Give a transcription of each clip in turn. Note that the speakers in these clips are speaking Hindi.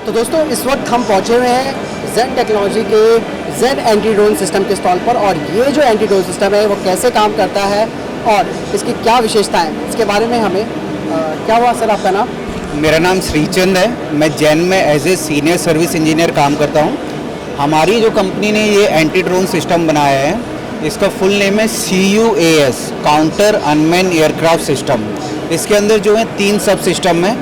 तो दोस्तों इस वक्त हम पहुंचे हुए हैं जेन टेक्नोलॉजी के जेन एंटी ड्रोन सिस्टम के स्टॉल पर, और ये जो एंटी ड्रोन सिस्टम है वो कैसे काम करता है और इसकी क्या विशेषताएं हैं, इसके बारे में हमें क्या हुआ सर आपका नाम? मेरा नाम श्रीचंद है। मैं जेन में as a senior service engineer काम करता हूँ। हमारी जो कंपनी ने ये एंटी ड्रोन सिस्टम बनाया है, इसका फुल नेम है CUAS, counter unmanned aircraft system. इसके अंदर जो है 3 सब सिस्टम है।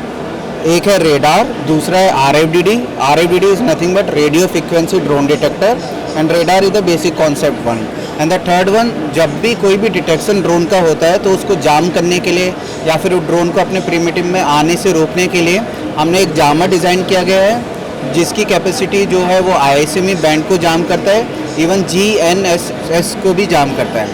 एक है रेडार, दूसरा है RFDD is nothing but radio frequency drone detector, and radar is the basic concept one. And the third one, जब भी कोई भी डिटेक्शन ड्रोन का होता है तो उसको जाम करने के लिए या फिर ड्रोन को अपने प्रिमिटिव में आने से रोकने के लिए हमने एक जामर डिज़ाइन किया गया है, जिसकी कैपेसिटी जो है वो ISME बैंड को जाम करता है, इवन GNSS को भी जाम करता है।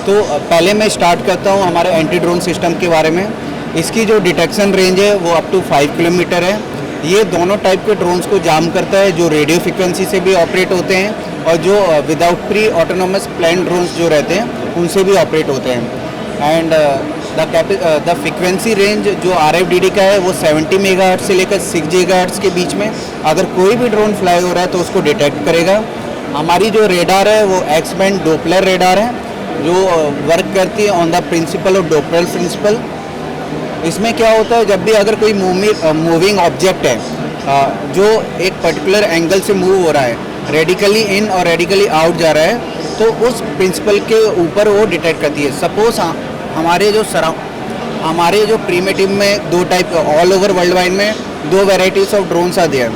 तो पहले मैं स्टार्ट करता हूँ हमारे एंटी ड्रोन सिस्टम के बारे में। इसकी जो डिटेक्शन रेंज है वो अप टू 5 किलोमीटर है। ये दोनों टाइप के ड्रोन्स को जाम करता है, जो रेडियो फ्रिक्वेंसी से भी ऑपरेट होते हैं और जो without pre autonomous plan drones जो रहते हैं उनसे भी ऑपरेट होते हैं। एंड द फ्रिक्वेंसी रेंज जो RFDD का है वो 70 मेगाहर्ट्ज से लेकर 6 गीगाहर्ट्ज के बीच में अगर कोई भी ड्रोन फ्लाई हो रहा है तो उसको डिटेक्ट करेगा। हमारी जो रेडार है वो एक्स बैंड डोपलर रेडार है, जो वर्क करती है on the principle of Doppler principle. इसमें क्या होता है, जब भी अगर कोई मूविंग ऑब्जेक्ट है जो एक पर्टिकुलर एंगल से मूव हो रहा है, रेडिकली इन और रेडिकली आउट जा रहा है, तो उस प्रिंसिपल के ऊपर वो डिटेक्ट करती है। सपोज हमारे जो प्रीमेटिव में 2 type all over world wide में 2 वेराइटीज़ ऑफ ड्रोन्स आते हैं।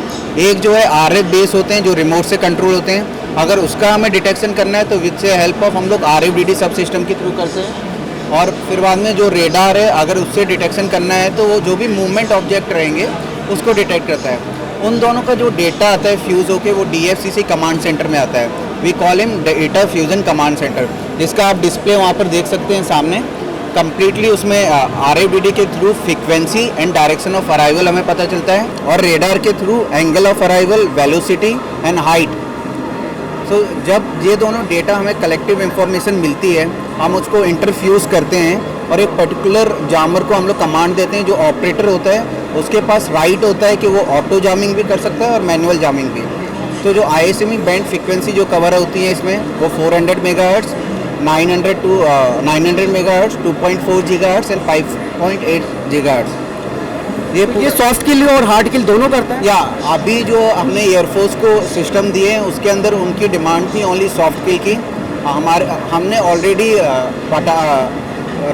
एक जो है RF बेस होते हैं जो रिमोट से कंट्रोल होते हैं। अगर उसका हमें डिटेक्शन करना है तो विद से हेल्प ऑफ हम लोग RFDD सब सिस्टम के थ्रू करते हैं। और फिर बाद में जो रेडार है, अगर उससे डिटेक्शन करना है तो वो जो भी मूवमेंट ऑब्जेक्ट रहेंगे उसको डिटेक्ट करता है। उन दोनों का जो डेटा आता है फ्यूज़ होके वो DFCC कमांड सेंटर में आता है। We call him data fusion command centre, जिसका आप डिस्प्ले वहाँ पर देख सकते हैं सामने। कम्प्लीटली उसमें RFDD के through frequency and direction of arrival हमें पता चलता है, और रेडार के through angle of arrival, velocity and height. So जब ये दोनों डेटा हमें कलेक्टिव इंफॉर्मेशन मिलती है, हम उसको इंटरफ्यूज़ करते हैं और एक पर्टिकुलर जामर को हम लोग कमांड देते हैं। जो ऑपरेटर होता है उसके पास राइट होता है कि वो ऑटो जामिंग भी कर सकता है और मैनुअल जामिंग भी। तो जो ISME बैंड फ्रीक्वेंसी जो कवर होती है इसमें वो 400 megahertz, 900 megahertz, 2.4 gigahertz and 5.8 gigahertz. ये सॉफ्ट किल और हार्ड किल दोनों करता है? या अभी जो हमने एयरफोर्स को सिस्टम दिए हैं उसके अंदर उनकी डिमांड थी ओनली सॉफ्ट किल की। हमने ऑलरेडी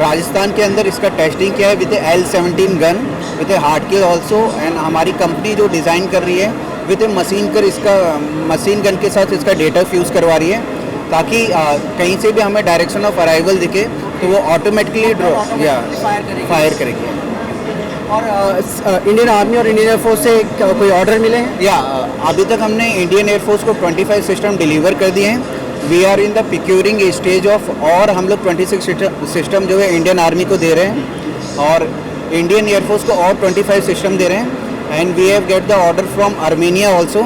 राजस्थान के अंदर इसका टेस्टिंग किया है with L17 gun with hard kill also. And हमारी कंपनी जो डिज़ाइन कर रही है विद मशीन गन के साथ इसका डेटा फ्यूज़ करवा रही है, ताकि कहीं से भी हमें डायरेक्शन ऑफ अराइवल दिखे तो वो ऑटोमेटिकली फायर करेगी। और इंडियन आर्मी और इंडियन एयरफोर्स से कोई ऑर्डर मिले हैं? या अभी तक हमने इंडियन एयरफोर्स को 25 सिस्टम डिलीवर कर दिए हैं। We are in the procuring stage of, और हम लोग 26 सिस्टम जो है इंडियन आर्मी को दे रहे हैं और इंडियन एयरफोर्स को और 25 सिस्टम दे रहे हैं। And we have get the order from Armenia also.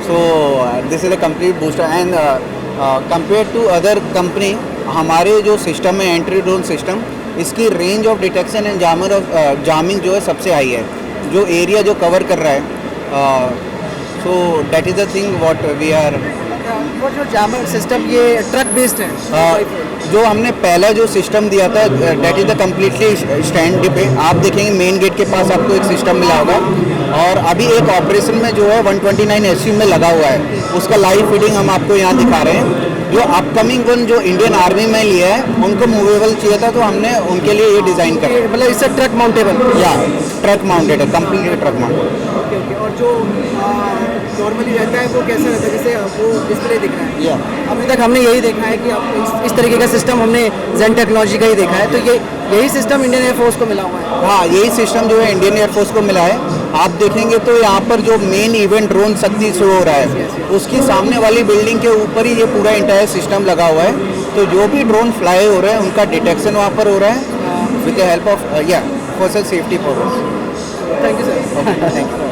So this is a complete booster. And compare to other company, हमारे जो सिस्टम है एंटी ड्रोन सिस्टम, इसकी range of detection and jamming जो है सबसे हाई है, जो एरिया जो कवर कर रहा है। So that is the thing what we are. वो जो जामर सिस्टम ये ट्रक बेस्ड है? जो हमने पहला जो सिस्टम दिया था that is the completely stand पे। आप देखेंगे मेन गेट के पास आपको एक सिस्टम मिला होगा, और अभी एक ऑपरेशन में जो है 129 SU में लगा हुआ है, उसका लाइव फीडिंग हम आपको यहाँ दिखा रहे हैं। जो अपकमिंग वन जो इंडियन आर्मी में लिया है उनको मूवेबल चाहिए था, तो हमने उनके लिए ये डिज़ाइन करा। मतलब इससे ट्रक माउंटेबल? या ट्रक माउंटेड है, completely truck mounted. Okay okay. और जो नॉर्मली रहता है वो कैसे रहता है, जैसे वो डिस्प्ले दिख रहा है? या अभी तक हमने यही देखा है कि आपको इस तरीके का सिस्टम हमने जेन टेक्नोलॉजी का ही देखा है, तो यही सिस्टम इंडियन एयरफोर्स को मिला हुआ है? हाँ, यही सिस्टम जो है इंडियन एयरफोर्स को मिला है। आप देखेंगे तो यहाँ पर जो मेन इवेंट ड्रोन शक्ति शो हो रहा है उसकी सामने वाली बिल्डिंग के ऊपर ही ये पूरा इंटायर सिस्टम लगा हुआ है। तो जो भी ड्रोन फ्लाई हो रहे हैं उनका डिटेक्शन वहाँ पर हो रहा है with the help of for safety purpose. Thank you sir. Thank you.